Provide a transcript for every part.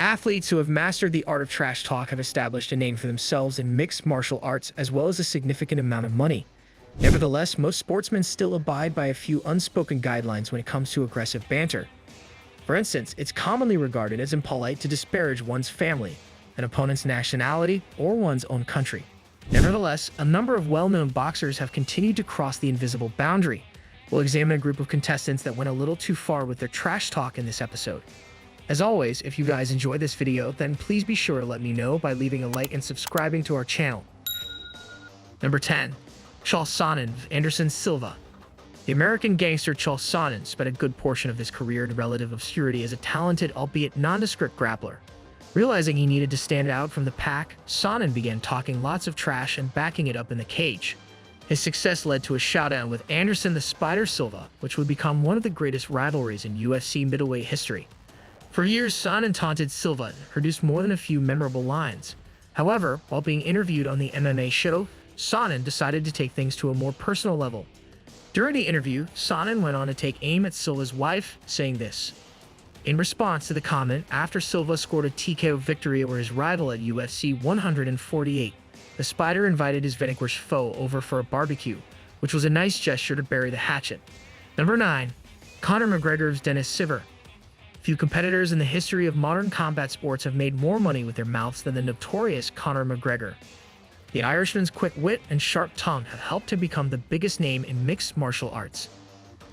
Athletes who have mastered the art of trash talk have established a name for themselves in mixed martial arts as well as a significant amount of money. Nevertheless, most sportsmen still abide by a few unspoken guidelines when it comes to aggressive banter. For instance, it's commonly regarded as impolite to disparage one's family, an opponent's nationality, or one's own country. Nevertheless, a number of well-known boxers have continued to cross the invisible boundary. We'll examine a group of contestants that went a little too far with their trash talk in this episode. As always, if you guys enjoyed this video, then please be sure to let me know by leaving a like and subscribing to our channel. Number 10. Chael Sonnen v. Anderson Silva. The American gangster Chael Sonnen spent a good portion of his career in relative obscurity as a talented, albeit nondescript grappler. Realizing he needed to stand out from the pack, Sonnen began talking lots of trash and backing it up in the cage. His success led to a showdown with Anderson the Spider Silva, which would become one of the greatest rivalries in UFC middleweight history. For years, Sonnen taunted Silva and produced more than a few memorable lines. However, while being interviewed on the MMA show, Sonnen decided to take things to a more personal level. During the interview, Sonnen went on to take aim at Silva's wife, saying this. In response to the comment, after Silva scored a TKO victory over his rival at UFC 148, the Spider invited his vanquished foe over for a barbecue, which was a nice gesture to bury the hatchet. Number 9. Conor McGregor v. Siver. Few competitors in the history of modern combat sports have made more money with their mouths than the notorious Conor McGregor. The Irishman's quick wit and sharp tongue have helped him become the biggest name in mixed martial arts.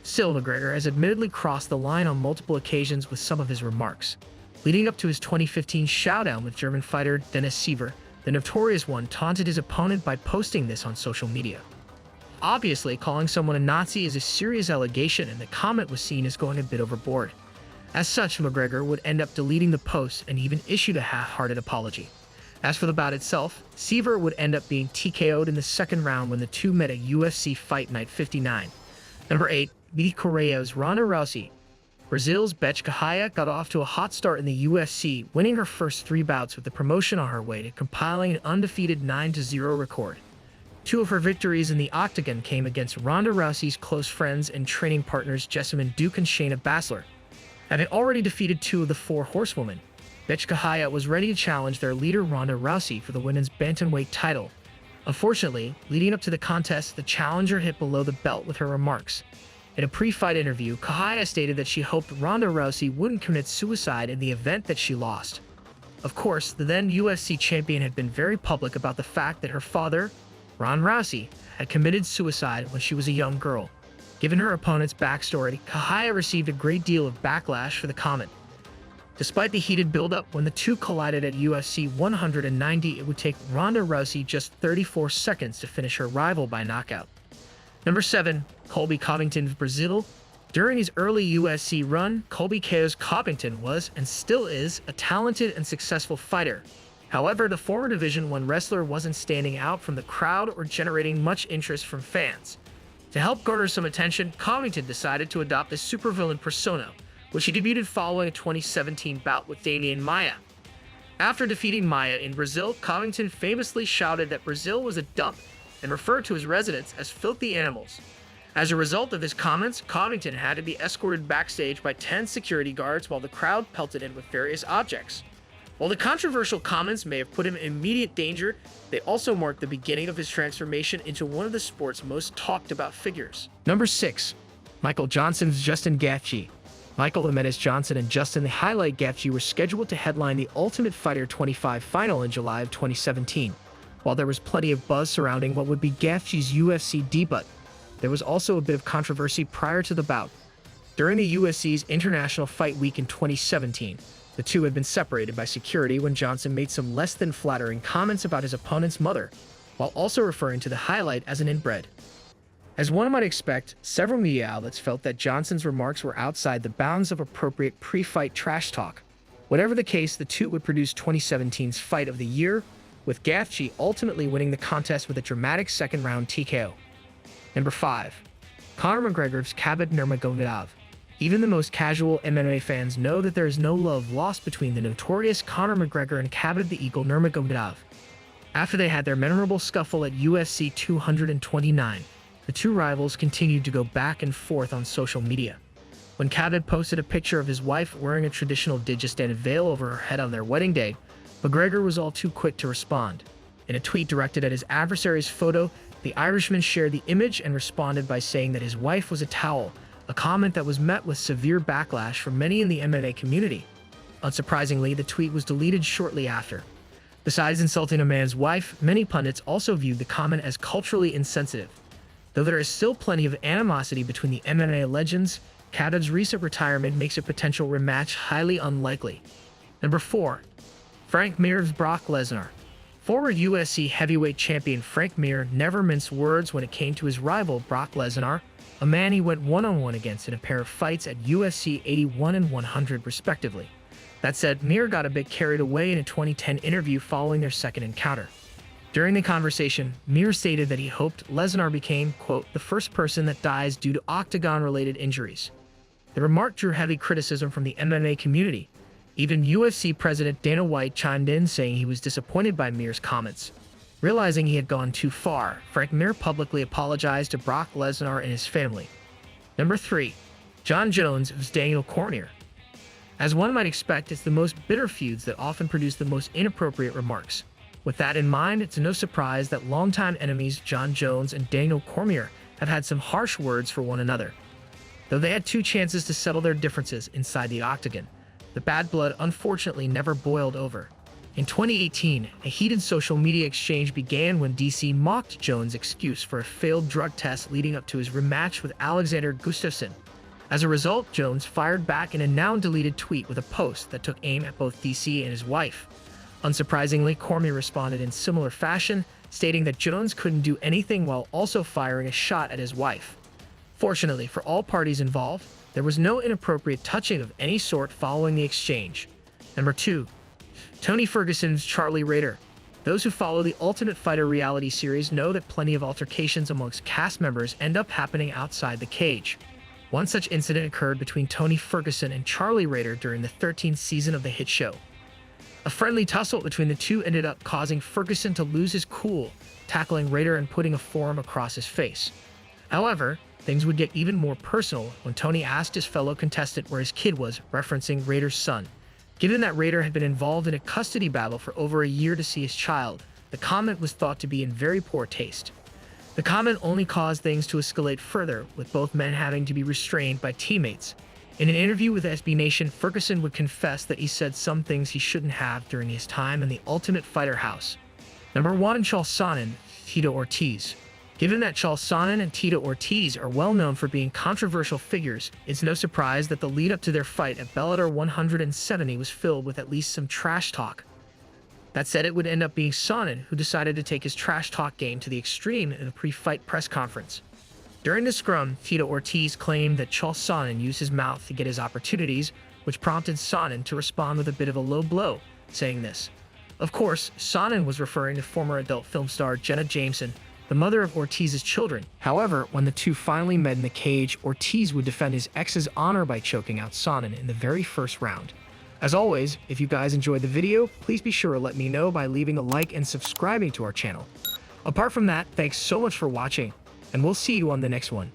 Still, McGregor has admittedly crossed the line on multiple occasions with some of his remarks. Leading up to his 2015 showdown with German fighter Dennis Siver, the notorious one taunted his opponent by posting this on social media. Obviously, calling someone a Nazi is a serious allegation, and the comment was seen as going a bit overboard. As such, McGregor would end up deleting the post and even issued a half-hearted apology. As for the bout itself, Siver would end up being TKO'd in the second round when the two met at UFC Fight Night 59. Number 8. Bethe Correia's Ronda Rousey. Brazil's Bethe Correia got off to a hot start in the UFC, winning her first 3 bouts with the promotion on her way to compiling an undefeated 9-0 record. 2 of her victories in the octagon came against Ronda Rousey's close friends and training partners Jessamyn Duke and Shayna Baszler. Having already defeated 2 of the 4 horsewomen, Bethe Correia was ready to challenge their leader Ronda Rousey for the women's bantamweight title. Unfortunately, leading up to the contest, the challenger hit below the belt with her remarks. In a pre-fight interview, Correia stated that she hoped Ronda Rousey wouldn't commit suicide in the event that she lost. Of course, the then UFC champion had been very public about the fact that her father, Ron Rousey, had committed suicide when she was a young girl. Given her opponent's backstory, Correia received a great deal of backlash for the comment. Despite the heated build-up, when the two collided at UFC 190, it would take Ronda Rousey just 34 seconds to finish her rival by knockout. Number 7. Colby Covington of Brazil. During his early UFC run, Colby Covington was, and still is, a talented and successful fighter. However, the former Division I wrestler wasn't standing out from the crowd or generating much interest from fans. To help garner some attention, Covington decided to adopt a supervillain persona, which he debuted following a 2017 bout with Damian Maia. After defeating Maia in Brazil, Covington famously shouted that Brazil was a dump and referred to his residents as filthy animals. As a result of his comments, Covington had to be escorted backstage by 10 security guards while the crowd pelted him with various objects. While the controversial comments may have put him in immediate danger, they also marked the beginning of his transformation into one of the sport's most talked about figures. Number 6. Michael Johnson's Justin Gaethje. Michael Jimenez Johnson and Justin the Highlight Gaethje were scheduled to headline the Ultimate Fighter 25 final in July of 2017. While there was plenty of buzz surrounding what would be Gaethje's UFC debut, there was also a bit of controversy prior to the bout. During the UFC's International Fight Week in 2017, the two had been separated by security when Johnson made some less than flattering comments about his opponent's mother, while also referring to the Highlight as an inbred. As one might expect, several media outlets felt that Johnson's remarks were outside the bounds of appropriate pre-fight trash talk. Whatever the case, the two would produce 2017's Fight of the Year, with Gaethje ultimately winning the contest with a dramatic second-round TKO. Number 5. Conor McGregor's Khabib Nurmagomedov. Even the most casual MMA fans know that there is no love lost between the notorious Conor McGregor and Khabib the Eagle Nurmagomedov. After they had their memorable scuffle at UFC 229, the two rivals continued to go back and forth on social media. When Khabib posted a picture of his wife wearing a traditional Dagestan veil over her head on their wedding day, McGregor was all too quick to respond. In a tweet directed at his adversary's photo, the Irishman shared the image and responded by saying that his wife was a towel, a comment that was met with severe backlash from many in the MMA community. Unsurprisingly, the tweet was deleted shortly after. Besides insulting a man's wife, many pundits also viewed the comment as culturally insensitive. Though there is still plenty of animosity between the MMA legends, Khabib's recent retirement makes a potential rematch highly unlikely. Number 4. Frank Mir's Brock Lesnar. Former UFC heavyweight champion Frank Mir never minced words when it came to his rival Brock Lesnar, a man he went one-on-one against in a pair of fights at UFC 81 and 100 respectively. That said, Mir got a bit carried away in a 2010 interview following their second encounter. During the conversation, Mir stated that he hoped Lesnar became, quote, the first person that dies due to octagon-related injuries. The remark drew heavy criticism from the MMA community. Even UFC president Dana White chimed in saying he was disappointed by Mir's comments. Realizing he had gone too far, Frank Mir publicly apologized to Brock Lesnar and his family. Number 3. Jon Jones vs. Daniel Cormier. As one might expect, it's the most bitter feuds that often produce the most inappropriate remarks. With that in mind, it's no surprise that longtime enemies Jon Jones and Daniel Cormier have had some harsh words for one another. Though they had 2 chances to settle their differences inside the octagon, the bad blood unfortunately never boiled over. In 2018, a heated social media exchange began when DC mocked Jones' excuse for a failed drug test leading up to his rematch with Alexander Gustafsson. As a result, Jones fired back in a now-deleted tweet with a post that took aim at both DC and his wife. Unsurprisingly, Cormier responded in similar fashion, stating that Jones couldn't do anything while also firing a shot at his wife. Fortunately for all parties involved, there was no inappropriate touching of any sort following the exchange. Number 2. Tony Ferguson's Charlie Rader. Those who follow the Ultimate Fighter reality series know that plenty of altercations amongst cast members end up happening outside the cage. One such incident occurred between Tony Ferguson and Charlie Rader during the 13th season of the hit show. A friendly tussle between the two ended up causing Ferguson to lose his cool, tackling Rader and putting a forearm across his face. However, things would get even more personal when Tony asked his fellow contestant where his kid was, referencing Rader's son. Given that Rader had been involved in a custody battle for over a year to see his child, the comment was thought to be in very poor taste. The comment only caused things to escalate further, with both men having to be restrained by teammates. In an interview with SB Nation, Ferguson would confess that he said some things he shouldn't have during his time in the Ultimate Fighter house. Number 1. Chael Sonnen, Tito Ortiz. Given that Chael Sonnen and Tito Ortiz are well known for being controversial figures, it's no surprise that the lead-up to their fight at Bellator 170 was filled with at least some trash talk. That said, it would end up being Sonnen who decided to take his trash talk game to the extreme in a pre-fight press conference. During the scrum, Tito Ortiz claimed that Chael Sonnen used his mouth to get his opportunities, which prompted Sonnen to respond with a bit of a low blow, saying this. Of course, Sonnen was referring to former adult film star Jenna Jameson, the mother of Ortiz's children. However, when the two finally met in the cage, Ortiz would defend his ex's honor by choking out Sonnen in the very first round. As always, if you guys enjoyed the video, please be sure to let me know by leaving a like and subscribing to our channel. Apart from that, thanks so much for watching, and we'll see you on the next one.